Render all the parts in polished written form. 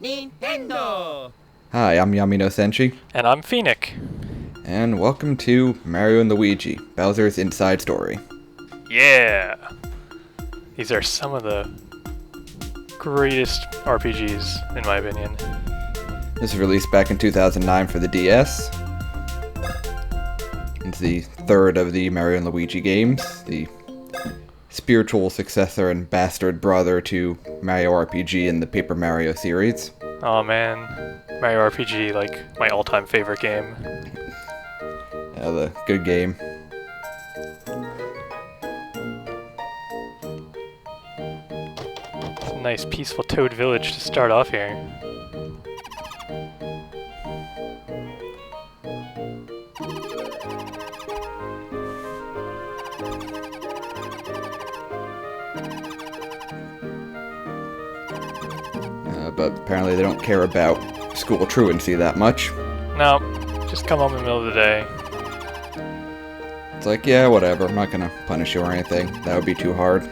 Nintendo! Hi, I'm Yamino Senshi, And I'm Phoenix. and welcome to Mario and Luigi, Bowser's Inside Story. Yeah! These are some of the greatest RPGs, in my opinion. This was released back in 2009 for the DS. It's the third of the Mario and Luigi games, the spiritual successor and bastard brother to Mario RPG in the Paper Mario series. Oh man, Mario RPG, like, my all-time favorite game. The good game. It's a nice, peaceful Toad Village to start off here. But apparently they don't care about school truancy that much. No, just come home in the middle of the day. It's like, yeah, whatever, I'm not gonna punish you or anything. That would be too hard.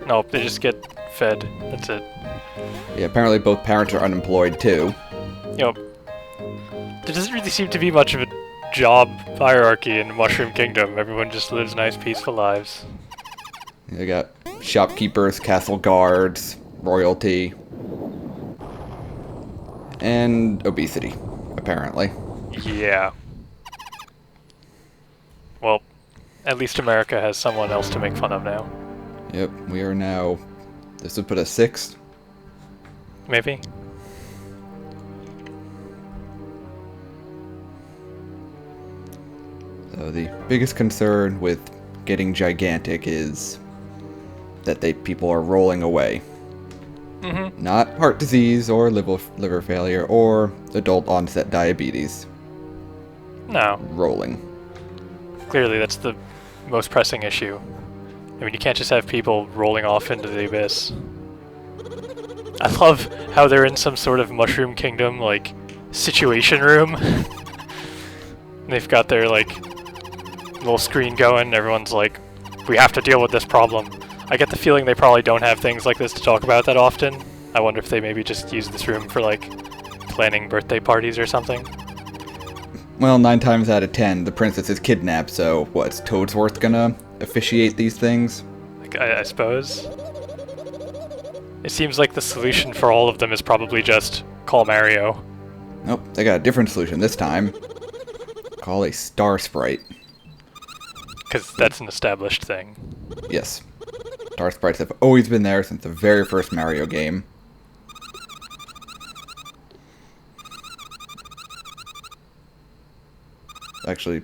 Nope, they just get fed. That's it. Yeah, apparently both parents are unemployed too. Yup. There doesn't really seem to be much of a job hierarchy in Mushroom Kingdom. Everyone just lives nice, peaceful lives. They got shopkeepers, castle guards, royalty, and obesity, apparently. Yeah. Well, at least America has someone else to make fun of now. Yep, we are now... This would put us 6th. Maybe? So the biggest concern with getting gigantic is that people are rolling away. Mm-hmm. Not heart disease or liver failure or adult onset diabetes. No. Rolling. Clearly that's the most pressing issue. I mean, you can't just have people rolling off into the abyss. I love how they're in some sort of Mushroom Kingdom, like, situation room. They've got their, like, little screen going, and everyone's like, we have to deal with this problem. I get the feeling they probably don't have things like this to talk about that often. I wonder if they maybe just use this room for, like, planning birthday parties or something. Well, 9 times out of 10, the princess is kidnapped, so what's Toadsworth gonna officiate these things? Like, I suppose. It seems like the solution for all of them is probably just call Mario. Nope, they got a different solution this time. Call a star sprite. Because that's an established thing. Yes. Star sprites have always been there since the very first Mario game. Actually,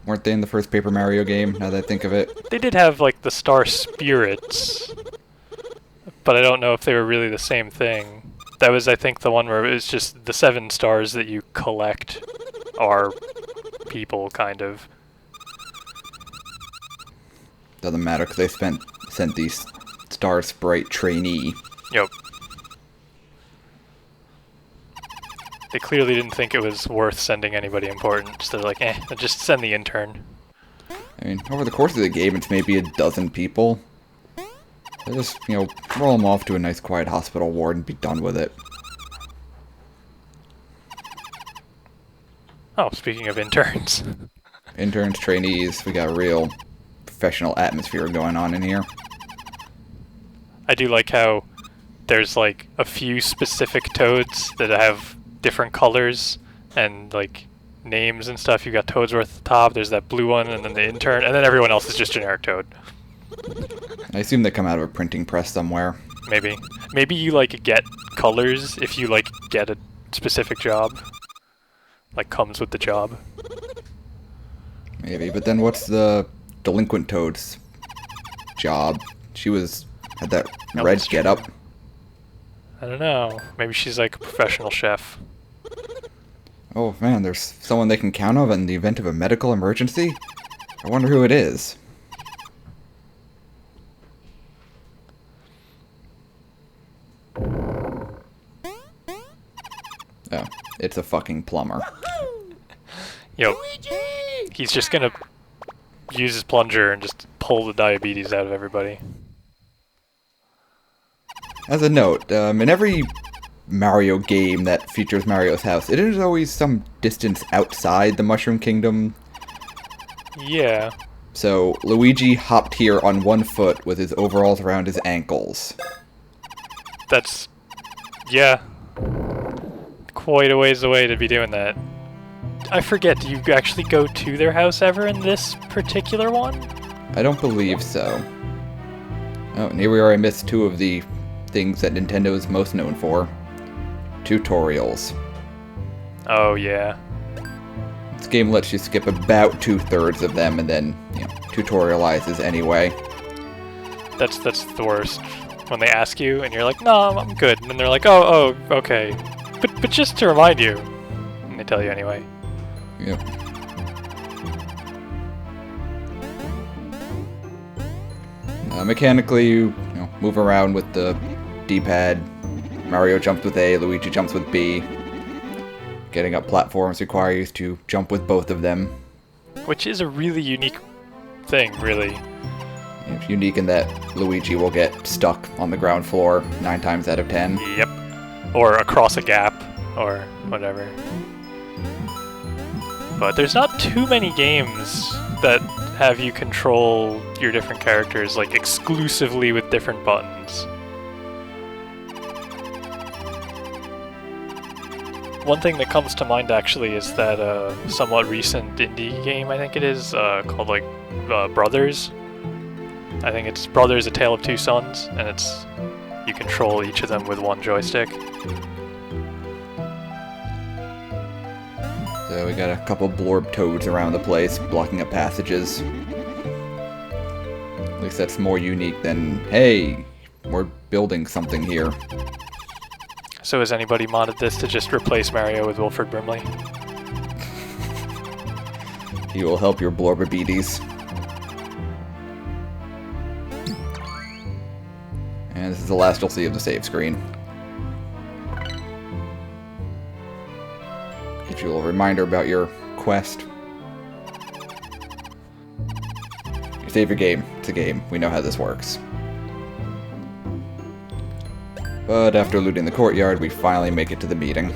weren't they in the first Paper Mario game, now that I think of it? They did have, like, the star spirits, but I don't know if they were really the same thing. That was, I think, the one where it was just the 7 stars that you collect are people, kind of. Doesn't matter, because they sent the star sprite trainee. Yep. They clearly didn't think it was worth sending anybody important, so they're like, just send the intern. I mean, over the course of the game, it's maybe a dozen people. They just, roll them off to a nice quiet hospital ward and be done with it. Oh, speaking of interns. Interns, trainees, we got a real professional atmosphere going on in here. I do like how there's, like, a few specific Toads that have different colors and, like, names and stuff. You got Toadsworth at the top, there's that blue one, and then the intern, and then everyone else is just generic Toad. I assume they come out of a printing press somewhere. Maybe. Maybe you, like, get colors if you, like, get a specific job. Like, comes with the job. Maybe, but then what's the delinquent Toad's job? She had that Oh, red that's true. get-up. I don't know. Maybe she's, like, a professional chef. Oh man, there's someone they can count on in the event of a medical emergency? I wonder who it is. Oh, it's a fucking plumber. Yo, he's just gonna use his plunger and just pull the diabetes out of everybody. As a note, in every Mario game that features Mario's house, it is always some distance outside the Mushroom Kingdom. Yeah. So Luigi hopped here on one foot with his overalls around his ankles. That's... yeah. Quite a ways away to be doing that. I forget, do you actually go to their house ever in this particular one? I don't believe so. Oh, and here we are, I missed two of the things that Nintendo is most known for. Tutorials. Oh, yeah. This game lets you skip about 2/3 of them and then, tutorializes anyway. That's the worst. When they ask you and you're like, no, I'm good. And then they're like, oh, okay. But just to remind you. And they tell you anyway. Yep. Mechanically, you move around with the D-pad. Mario jumps with A, Luigi jumps with B. Getting up platforms requires you to jump with both of them. Which is a really unique thing, really. It's unique in that Luigi will get stuck on the ground floor 9 times out of 10. Yep. Or across a gap, or whatever. But there's not too many games that have you control your different characters, like, exclusively with different buttons. One thing that comes to mind, actually, is that somewhat recent indie game, I think it is, called, like, Brothers. I think it's Brothers, A Tale of Two Sons, and it's... you control each of them with one joystick. So we got a couple blorb toads around the place, blocking up passages. At least that's more unique than, hey, we're building something here. So has anybody modded this to just replace Mario with Wilford Brimley? He will help your blorbabetes. And this is the last you'll see of the save screen. Gives you a little reminder about your quest. You save your game. It's a game. We know how this works. But after looting the courtyard, we finally make it to the meeting.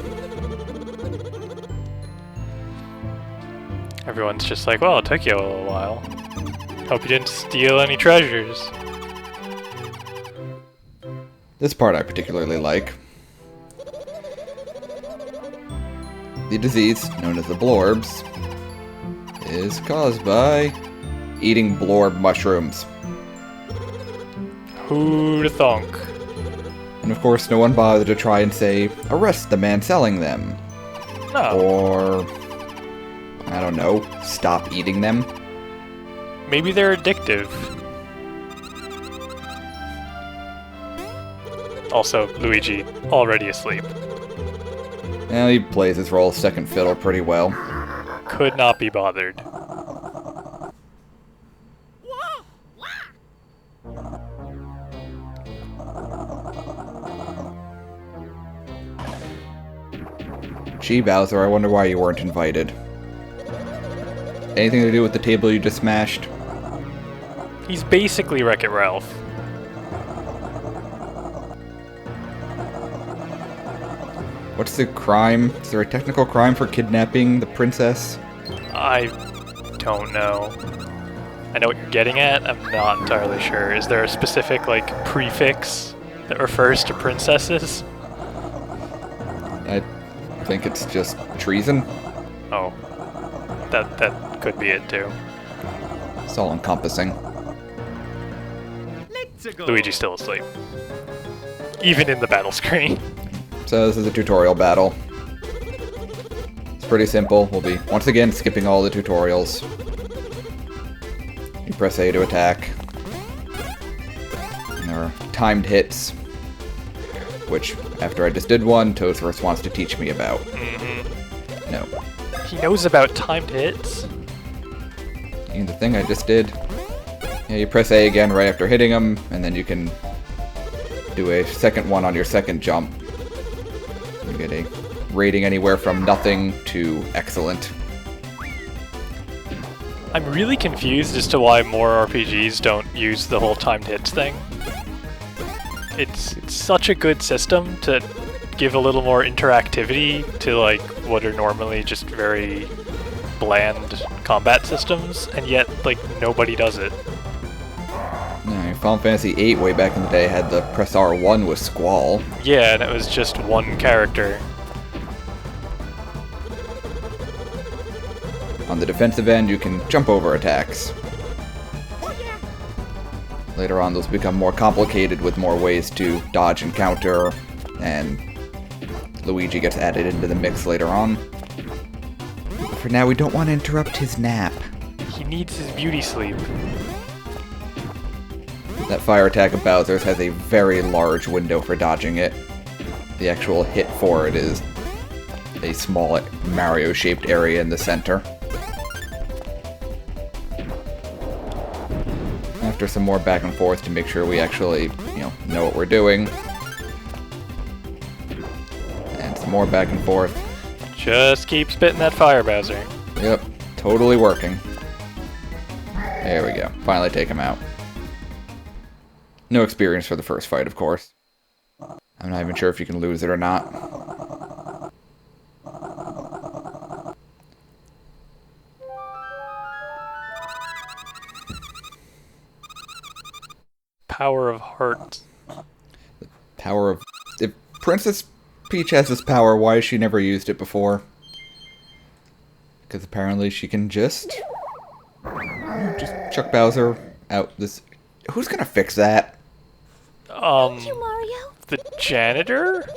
Everyone's just like, well, it took you a little while. Hope you didn't steal any treasures. This part I particularly like. The disease, known as the blorbs, is caused by eating blorb mushrooms. Who'da thunk? And of course, no one bothered to try and say, arrest the man selling them. No. Or, I don't know, stop eating them. Maybe they're addictive. Also, Luigi, already asleep. Well, he plays his role of second fiddle pretty well. Could not be bothered. Gee, Bowser, I wonder why you weren't invited. Anything to do with the table you just smashed? He's basically Wreck-It Ralph. What's the crime? Is there a technical crime for kidnapping the princess? I don't know. I know what you're getting at, I'm not entirely sure. Is there a specific, like, prefix that refers to princesses? I think it's just treason. Oh. That could be it, too. It's all encompassing. Luigi's still asleep. Even in the battle screen. So this is a tutorial battle. It's pretty simple. We'll be, once again, skipping all the tutorials. You press A to attack. And there are timed hits, which, after I just did one, Toadsaurus wants to teach me about. Mm-hmm. No. He knows about timed hits? And the thing I just did. Yeah, you press A again right after hitting him, and then you can do a second one on your second jump. You get a rating anywhere from nothing to excellent. I'm really confused as to why more RPGs don't use the whole timed hits thing. It's such a good system to give a little more interactivity to like what are normally just very bland combat systems, and yet like nobody does it. No, Final Fantasy VIII way back in the day had the press R1 with Squall. Yeah, and it was just one character. On the defensive end, you can jump over attacks. Later on, those become more complicated with more ways to dodge and counter, and Luigi gets added into the mix later on. But for now, we don't want to interrupt his nap. He needs his beauty sleep. That fire attack of Bowser's has a very large window for dodging it. The actual hit for it is a small Mario-shaped area in the center. After some more back and forth to make sure we actually, know what we're doing. And some more back and forth. Just keep spitting that fire, Bowser. Yep, totally working. There we go. Finally take him out. No experience for the first fight, of course. I'm not even sure if you can lose it or not. Power of Heart. The power of... If Princess Peach has this power, why has she never used it before? Because apparently she can just chuck Bowser out this... Who's gonna fix that? Thank you, Mario. The janitor?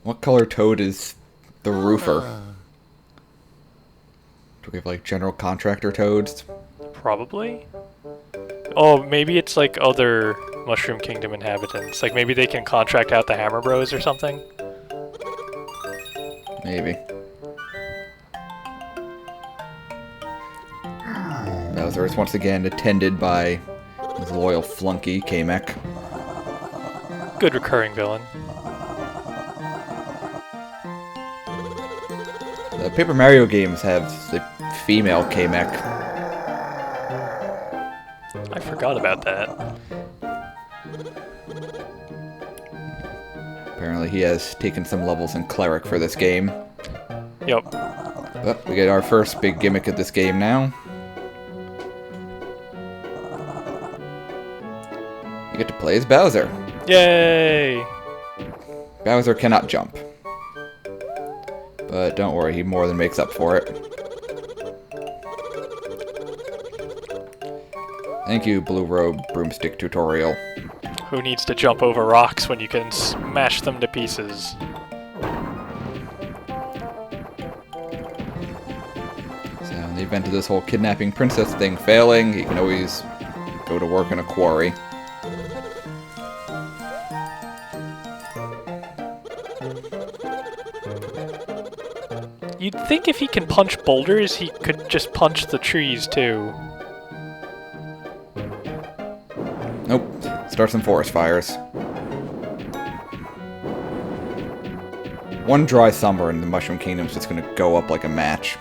What color toad is the roofer? Do we have, like, general contractor toads? Probably. Oh, maybe it's like other Mushroom Kingdom inhabitants. Like maybe they can contract out the Hammer Bros or something. Maybe. Bowser is once again attended by his loyal flunky, Kamek. Good recurring villain. The Paper Mario games have the female Kamek. I forgot about that. Apparently he has taken some levels in Cleric for this game. Yep. But we get our first big gimmick of this game now. You get to play as Bowser. Yay! Bowser cannot jump. But don't worry, he more than makes up for it. Thank you, Blue Robe Broomstick Tutorial. Who needs to jump over rocks when you can smash them to pieces? So in the event of this whole kidnapping princess thing failing, he can always go to work in a quarry. You'd think if he can punch boulders, he could just punch the trees too. Nope. Start some forest fires. One dry summer and the Mushroom Kingdom's just gonna go up like a match.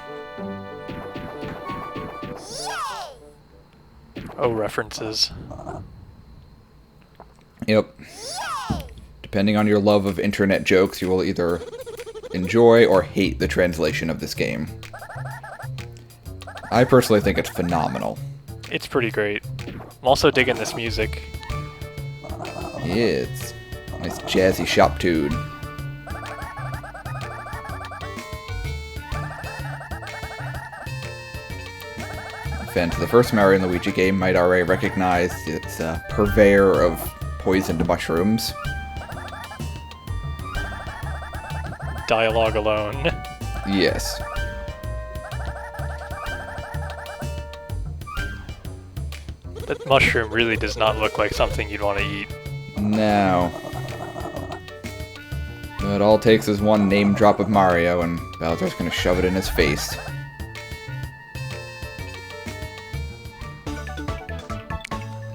Oh, references. Yep. Depending on your love of internet jokes, you will either enjoy or hate the translation of this game. I personally think it's phenomenal. It's pretty great. I'm also digging this music. Yeah, it's a nice jazzy shop tune. Fans of the first Mario and Luigi game might already recognize its purveyor of poisoned mushrooms. Dialogue alone. Yes. That mushroom really does not look like something you'd want to eat. No. It all takes is one name drop of Mario, and Bowser's gonna shove it in his face.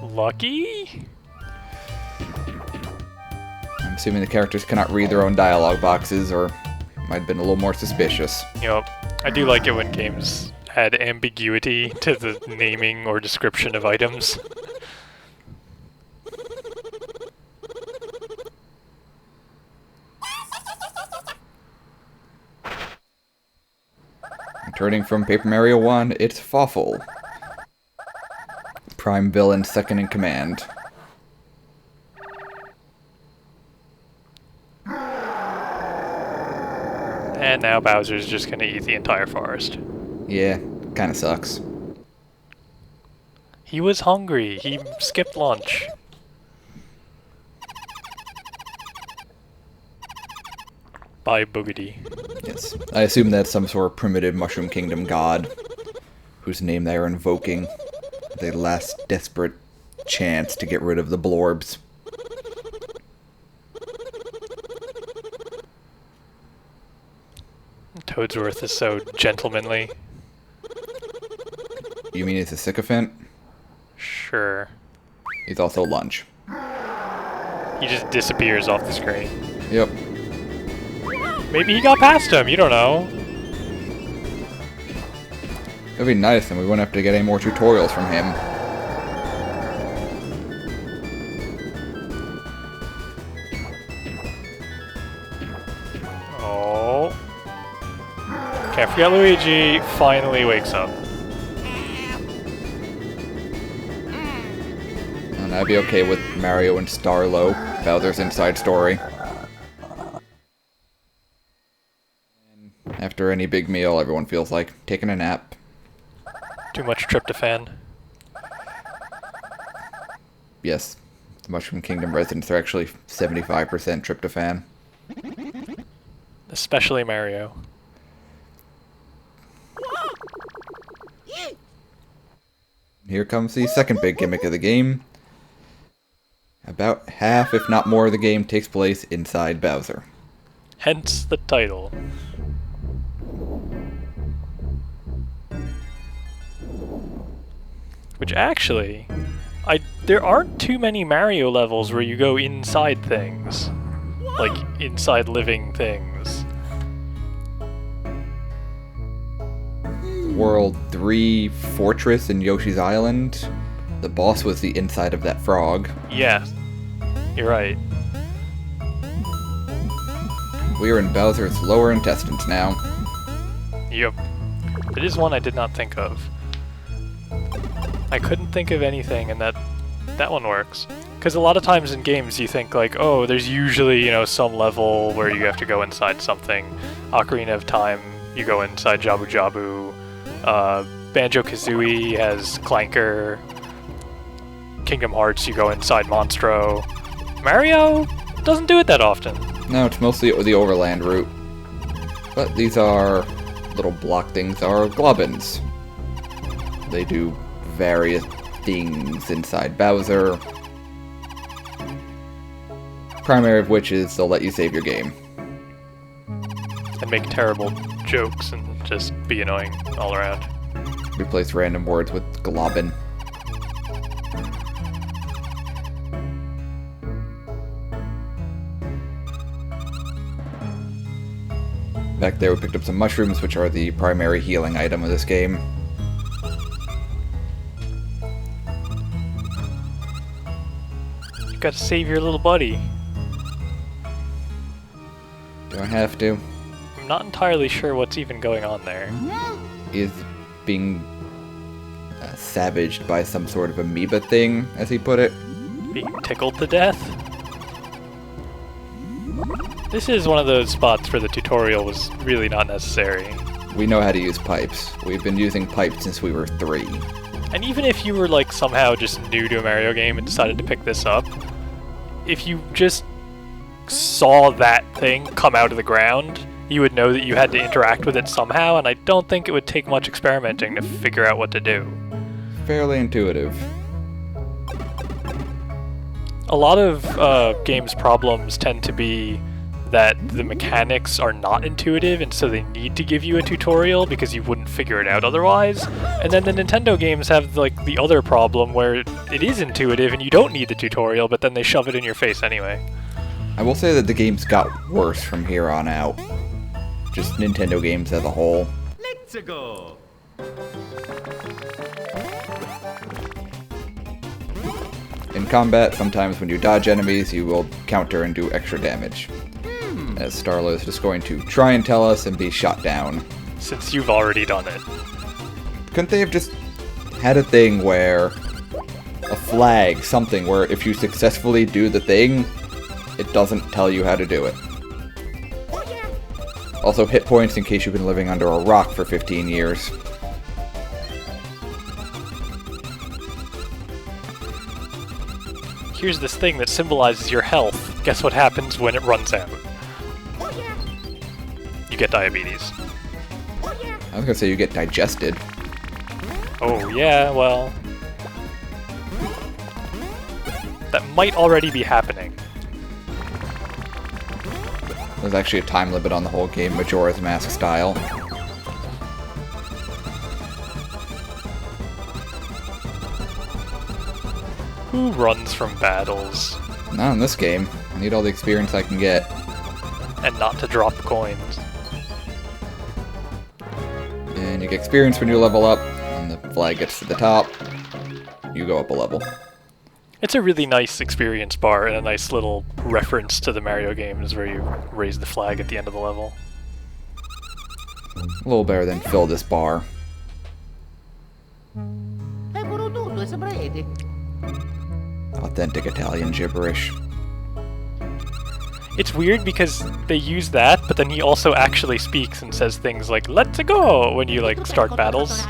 Lucky? I'm assuming the characters cannot read their own dialogue boxes, or might have been a little more suspicious. Yup. I do like it when games add ambiguity to the naming or description of items. Returning from Paper Mario 1, it's Fawful. Prime villain second in command. And now Bowser's just gonna eat the entire forest. Yeah, kinda sucks. He was hungry. He skipped lunch. Bye, Boogity. Yes. I assume that's some sort of primitive Mushroom Kingdom god whose name they are invoking. The last desperate chance to get rid of the blorbs. Toadsworth is so gentlemanly. You mean he's a sycophant? Sure. He's also lunch. He just disappears off the screen. Yep. Maybe he got past him, you don't know. That'd be nice, and we wouldn't have to get any more tutorials from him. Oh. Can't forget Luigi finally wakes up. And I'd be okay with Mario and Starlo, Bowser's inside story. After any big meal, everyone feels like taking a nap. Too much tryptophan. Yes, the Mushroom Kingdom residents are actually 75% tryptophan. Especially Mario. Here comes the second big gimmick of the game. About half, if not more, of the game takes place inside Bowser. Hence the title. Which actually, there aren't too many Mario levels where you go inside things. Like, inside living things. World 3 Fortress in Yoshi's Island. The boss was the inside of that frog. Yeah, you're right. We are in Bowser's lower intestines now. Yep. It is one I did not think of. I couldn't think of anything, and that one works. Because a lot of times in games you think like, oh, there's usually, you know, some level where you have to go inside something. Ocarina of Time, you go inside Jabu Jabu. Banjo-Kazooie has Clanker. Kingdom Hearts, you go inside Monstro. Mario doesn't do it that often. No, it's mostly the overland route. But these are little block things are globins. They do various things inside Bowser. Primary of which is they'll let you save your game. And make terrible jokes and just be annoying all around. Replace random words with globin. Back there we picked up some mushrooms, which are the primary healing item of this game. You gotta save your little buddy. Do I have to? I'm not entirely sure what's even going on there. Is being savaged by some sort of amoeba thing, as he put it. Being tickled to death? This is one of those spots where the tutorial was really not necessary. We know how to use pipes. We've been using pipes since we were 3. And even if you were like somehow just new to a Mario game and decided to pick this up, if you just saw that thing come out of the ground, you would know that you had to interact with it somehow, and I don't think it would take much experimenting to figure out what to do. Fairly intuitive. A lot of games' problems tend to be that the mechanics are not intuitive, and so they need to give you a tutorial because you wouldn't figure it out otherwise. And then the Nintendo games have like the other problem where it is intuitive and you don't need the tutorial, but then they shove it in your face anyway. I will say that the games got worse from here on out. Just Nintendo games as a whole. Let's go. In combat, sometimes when you dodge enemies, you will counter and do extra damage. As Starlo is just going to try and tell us and be shot down. since you've already done it. Couldn't they have just had a thing where a flag, something where if you successfully do the thing, it doesn't tell you how to do it? Also, hit points in case you've been living under a rock for 15 years. Here's this thing that symbolizes your health. Guess what happens when it runs out? You get diabetes. I was gonna say you get digested. Oh yeah, well... that might already be happening. There's actually a time limit on the whole game, Majora's Mask style. Who runs from battles? Not in this game. I need all the experience I can get. And not to drop coins. And you get experience when you level up, and the flag gets to the top. You go up a level. It's a really nice experience bar and a nice little reference to the Mario games where you raise the flag at the end of the level. A little better than fill this bar. Authentic Italian gibberish. It's weird because they use that, but then he also actually speaks and says things like, "Let's go!" when you, like, start battles.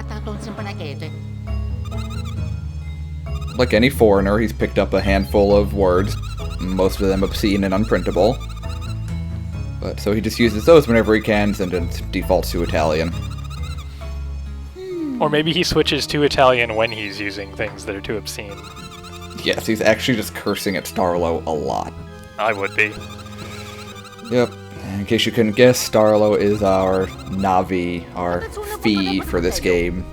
Like any foreigner, he's picked up a handful of words, most of them obscene and unprintable. But so he just uses those whenever he can, and it defaults to Italian. Or maybe he switches to Italian when he's using things that are too obscene. Yes, he's actually just cursing at Starlo a lot. I would be. Yep. In case you couldn't guess, Starlo is our Navi, our fee for this game.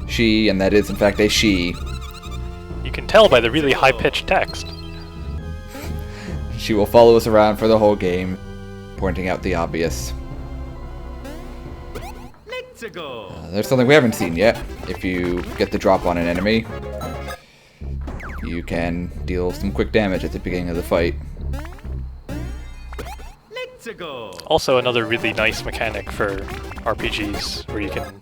She, and that is in fact a she. You can tell by the really high-pitched text. She will follow us around for the whole game, pointing out the obvious. There's something we haven't seen yet. If you get the drop on an enemy, you can deal some quick damage at the beginning of the fight. Also another really nice mechanic for RPGs where you can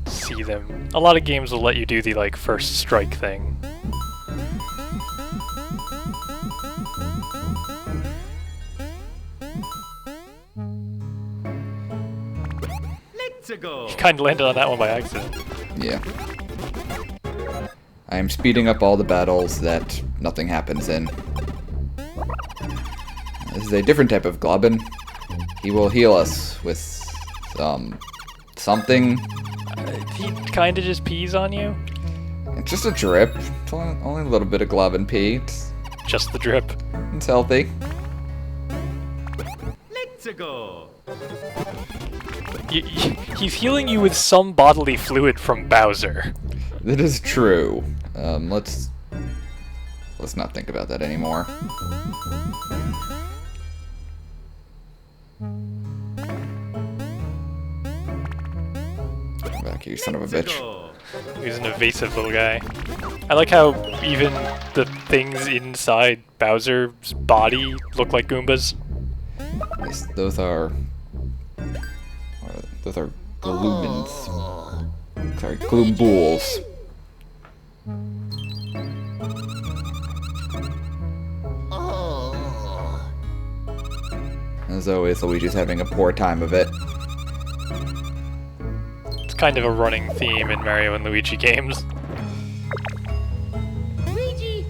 see them. A lot of games will let you do the, like, first strike thing. You kind of landed on that one by accident. Yeah. I am speeding up all the battles that nothing happens in. This is a different type of Globin. He will heal us with something. He kind of just pees on you. It's just a drip. It's only a little bit of Globin pee. Just the drip. It's healthy. He's healing you with some bodily fluid from Bowser. That is true. Let's not think about that anymore. Come back, you son of a bitch. He's an evasive little guy. I like how even the things inside Bowser's body look like Goombas. Yes, those are gloomins. Sorry, gloombools. As always, Luigi's having a poor time of it. It's kind of a running theme in Mario and Luigi games. Luigi!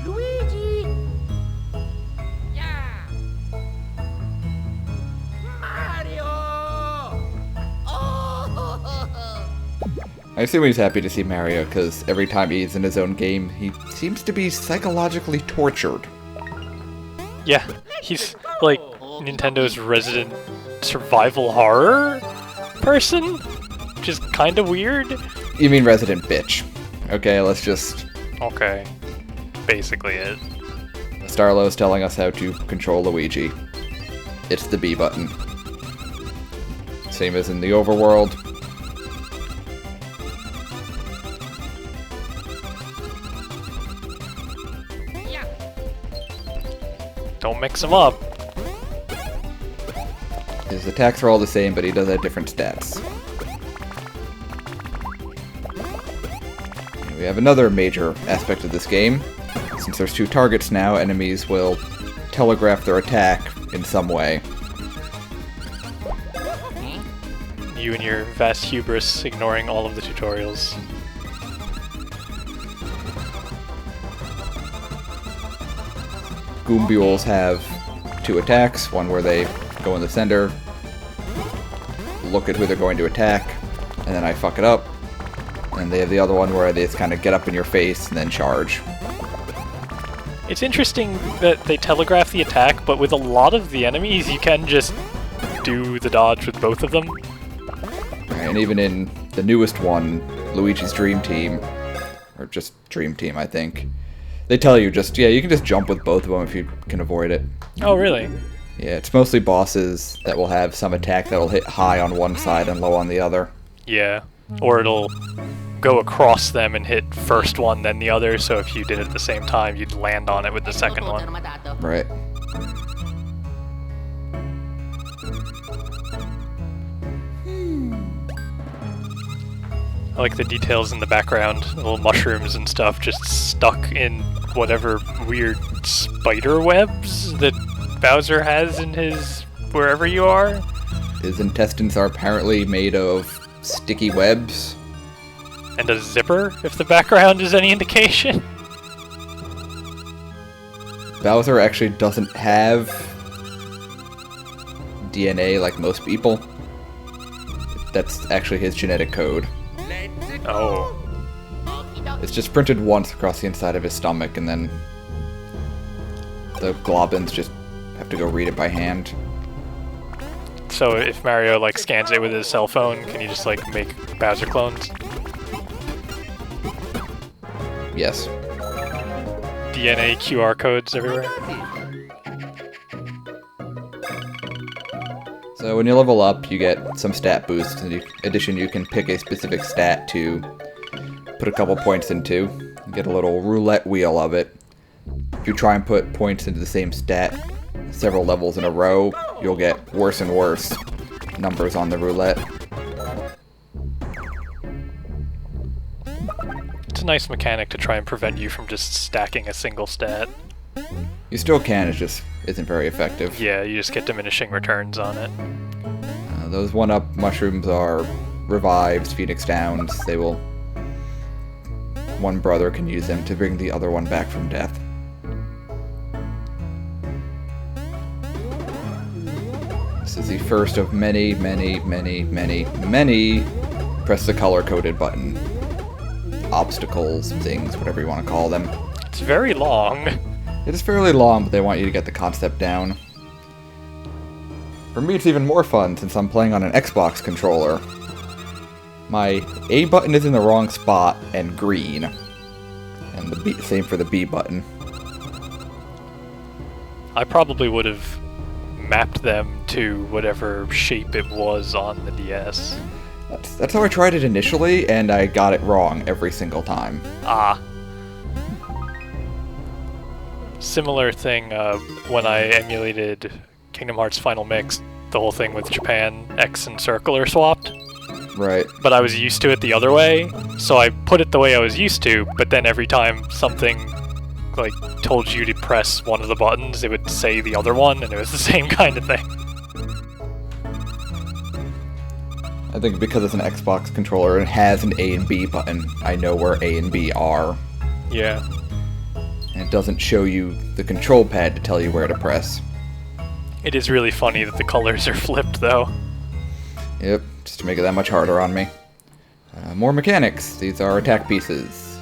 Luigi! Yeah! Mario! Oh! I assume he's happy to see Mario, because every time he's in his own game, he seems to be psychologically tortured. Yeah, he's like Nintendo's resident survival horror person, which is kind of weird. You mean resident bitch. Okay, let's just... Okay, basically it. Starlo's telling us how to control Luigi. It's the B button. Same as in the overworld. Don't mix them up. His attacks are all the same, but he does have different stats. And we have another major aspect of this game. Since there's 2 targets now, enemies will telegraph their attack in some way. You and your vast hubris ignoring all of the tutorials. Goombules have 2 attacks, one where they go in the center, look at who they're going to attack, and then I fuck it up. And they have the other one where they just kind of get up in your face and then charge. It's interesting that they telegraph the attack, but with a lot of the enemies you can just do the dodge with both of them. And even in the newest one, Luigi's Dream Team, or just Dream Team I think, they tell you just, yeah, you can just jump with both of them if you can avoid it. Oh, really? Yeah, it's mostly bosses that will have some attack that will hit high on one side and low on the other. Yeah, or it'll go across them and hit first one, then the other, so if you did it at the same time, you'd land on it with the second one. Right. I like the details in the background, little mushrooms and stuff just stuck in whatever weird spider webs that Bowser has in his wherever you are. His intestines are apparently made of sticky webs. And a zipper, if the background is any indication. Bowser actually doesn't have DNA like most people. That's actually his genetic code. Oh. It's just printed once across the inside of his stomach, and then the globins just have to go read it by hand. So if Mario like scans it with his cell phone, can you just like make Bowser clones? Yes. DNA QR codes everywhere? So when you level up, you get some stat boosts. In addition, you can pick a specific stat to put a couple points into. You get a little roulette wheel of it. If you try and put points into the same stat several levels in a row, you'll get worse and worse numbers on the roulette. It's a nice mechanic to try and prevent you from just stacking a single stat. You still can, it just isn't very effective. Yeah, you just get diminishing returns on it. Those 1-up mushrooms are revives, Phoenix Downs. They will... One brother can use them to bring the other one back from death. This is the first of many press the color-coded button. Obstacles, things, whatever you want to call them. It's very long. It is fairly long, but they want you to get the concept down. For me, it's even more fun since I'm playing on an Xbox controller. My A button is in the wrong spot and green. And the B, same for the B button. I probably would have mapped them to whatever shape it was on the DS. That's how I tried it initially, and I got it wrong every single time. Ah. Similar thing when I emulated Kingdom Hearts Final Mix, the whole thing with Japan, X and circle are swapped. Right. But I was used to it the other way, so I put it the way I was used to, but then every time something like told you to press one of the buttons, it would say the other one, and it was the same kind of thing. I think because it's an Xbox controller and has an A and B button, I know where A and B are. Yeah. And it doesn't show you the control pad to tell you where to press. It is really funny that the colors are flipped, though. Yep, just to make it that much harder on me. More mechanics. These are attack pieces.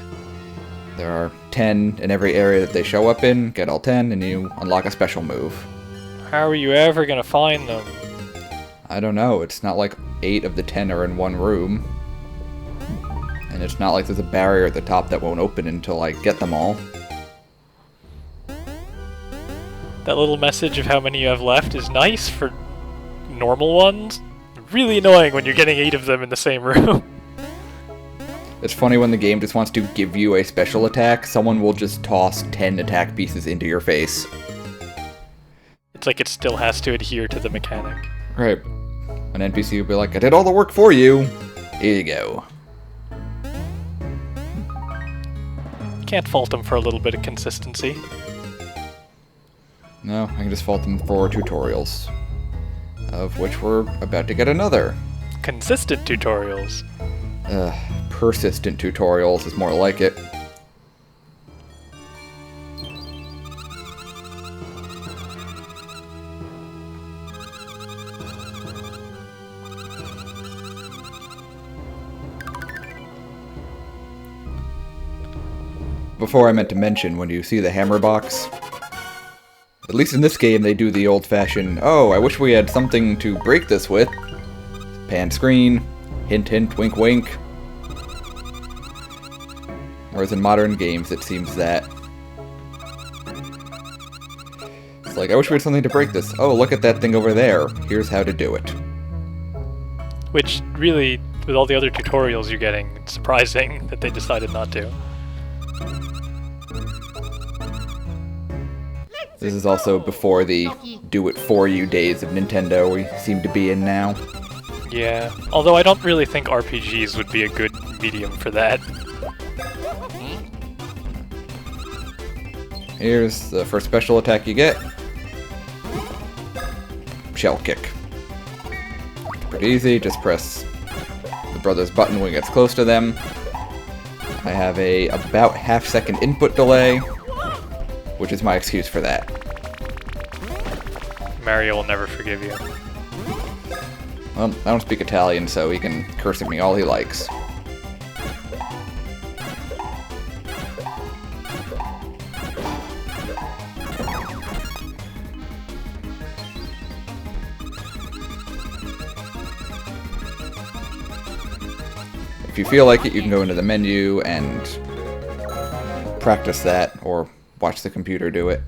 There are 10 in every area that they show up in. Get all 10 and you unlock a special move. How are you ever gonna find them? I don't know. It's not like 8 of the 10 are in one room. And it's not like there's a barrier at the top that won't open until I get them all. That little message of how many you have left is nice for normal ones. Really annoying when you're getting 8 of them in the same room. It's funny when the game just wants to give you a special attack, someone will just toss 10 attack pieces into your face. It's like it still has to adhere to the mechanic. Right. An NPC will be like, I did all the work for you. Here you go. Can't fault them for a little bit of consistency. No, I can just fault them for tutorials. Of which we're about to get another. Consistent tutorials. Persistent tutorials is more like it. Before I meant to mention, when you see the hammer box, at least in this game they do the old-fashioned, oh, I wish we had something to break this with. Pan screen, hint hint, wink wink. Whereas in modern games it seems that it's like, I wish we had something to break this. Oh, look at that thing over there. Here's how to do it. Which, really, with all the other tutorials you're getting, it's surprising that they decided not to. This is also before the do-it-for-you days of Nintendo we seem to be in now. Yeah, although I don't really think RPGs would be a good medium for that. Here's the first special attack you get. Shell kick. Pretty easy, just press the brother's button when it gets close to them. I have a about half-second input delay, which is my excuse for that. Mario will never forgive you. Well, I don't speak Italian, so he can curse at me all he likes. If you feel like it, you can go into the menu and practice that, or watch the computer do it.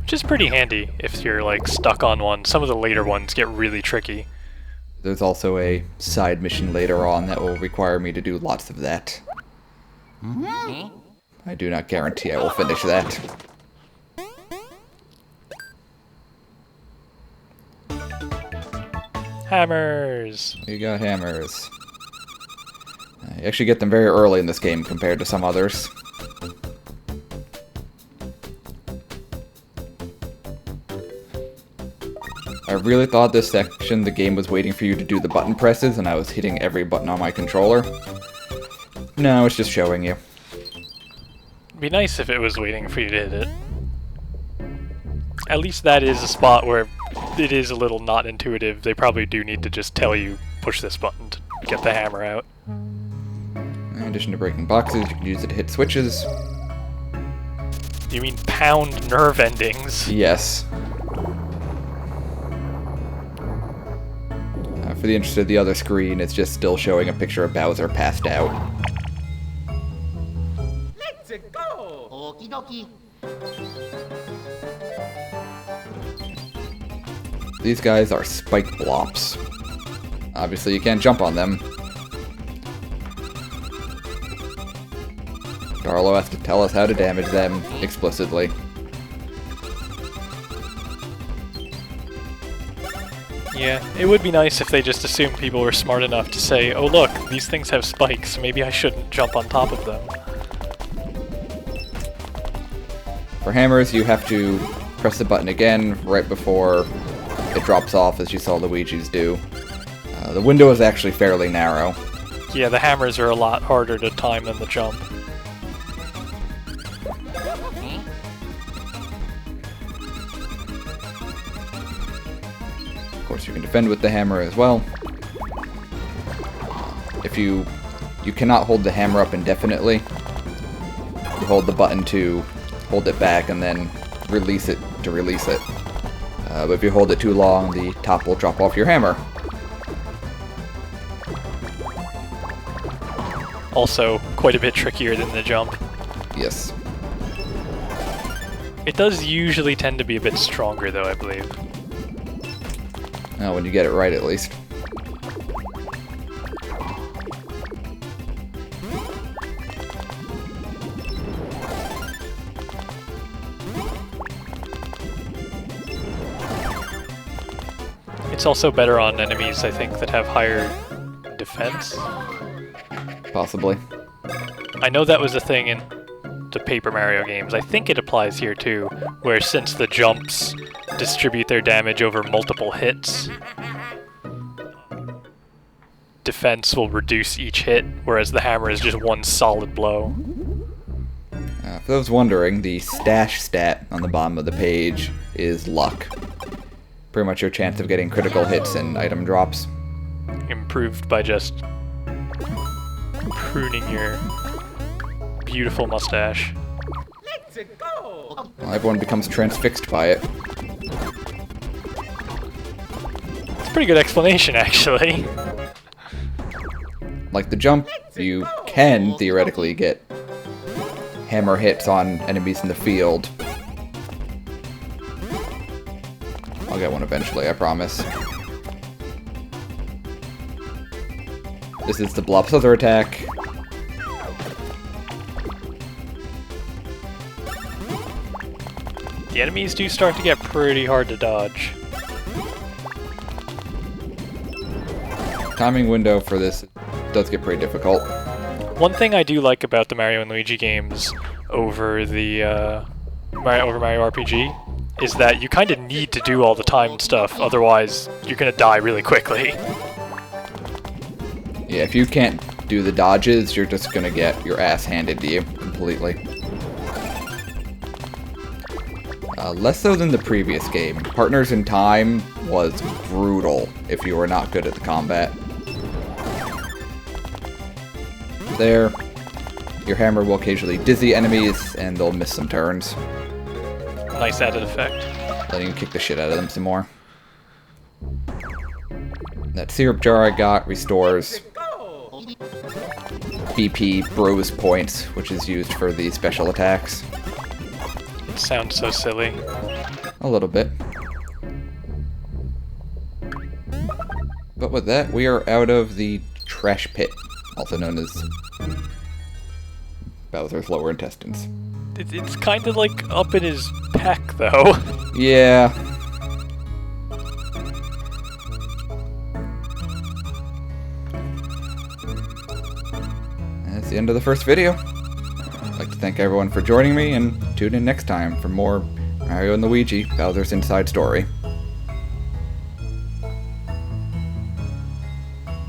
Which is pretty handy if you're, like, stuck on one. Some of the later ones get really tricky. There's also a side mission later on that will require me to do lots of that. I do not guarantee I will finish that. Hammers! You got hammers. You actually get them very early in this game compared to some others. I really thought this section the game was waiting for you to do the button presses and I was hitting every button on my controller. No, it's just showing you. It'd be nice if it was waiting for you to hit it. At least that is a spot where it is a little not intuitive. They probably do need to just tell you, push this button to get the hammer out. In addition to breaking boxes, you can use it to hit switches. You mean pound nerve endings? Yes. For the interest of the other screen, it's just still showing a picture of Bowser passed out. Let's go! Okie dokie. These guys are spike blops. Obviously, you can't jump on them. Darlo has to tell us how to damage them explicitly. Yeah, it would be nice if they just assumed people were smart enough to say, oh look, these things have spikes, maybe I shouldn't jump on top of them. For hammers, you have to press the button again right before it drops off, as you saw Luigi's do. The window is actually fairly narrow. Yeah, the hammers are a lot harder to time than the jump. Of course, you can defend with the hammer as well. If you cannot hold the hammer up indefinitely. You hold the button to hold it back and then release it to release it. But if you hold it too long, the top will drop off your hammer. Also, quite a bit trickier than the jump. Yes. It does usually tend to be a bit stronger, though, I believe. When you get it right, at least. it's also better on enemies, I think, that have higher defense. Possibly. I know that was a thing in the Paper Mario games. I think it applies here too, where since the jumps distribute their damage over multiple hits, defense will reduce each hit, whereas the hammer is just one solid blow. For those wondering, the stash stat on the bottom of the page is luck. Pretty much your chance of getting critical hits and item drops. Improved by just pruning your beautiful mustache. Let's go! Well, everyone becomes transfixed by it. It's a pretty good explanation, actually. Like the jump, you can theoretically get hammer hits on enemies in the field. I'll get one eventually, I promise. This is the Blob Slither attack. The enemies do start to get pretty hard to dodge. Timing window for this does get pretty difficult. One thing I do like about the Mario and Luigi games over the Mario RPG is that you kind of need to do all the timed stuff, otherwise you're gonna die really quickly. Yeah, if you can't do the dodges, you're just gonna get your ass handed to you completely. Less so than the previous game. Partners in Time was brutal if you were not good at the combat. There, your hammer will occasionally dizzy enemies, and they'll miss some turns. Nice added effect. Letting you kick the shit out of them some more. That syrup jar I got restores BP Bros points, which is used for the special attacks. It sounds so silly. A little bit. But with that, we are out of the trash pit, also known as Bowser's lower intestines. It's kind of like up in his peck, though. Yeah. That's the end of the first video. I'd like to thank everyone for joining me, and tune in next time for more Mario and Luigi, Bowser's Inside Story.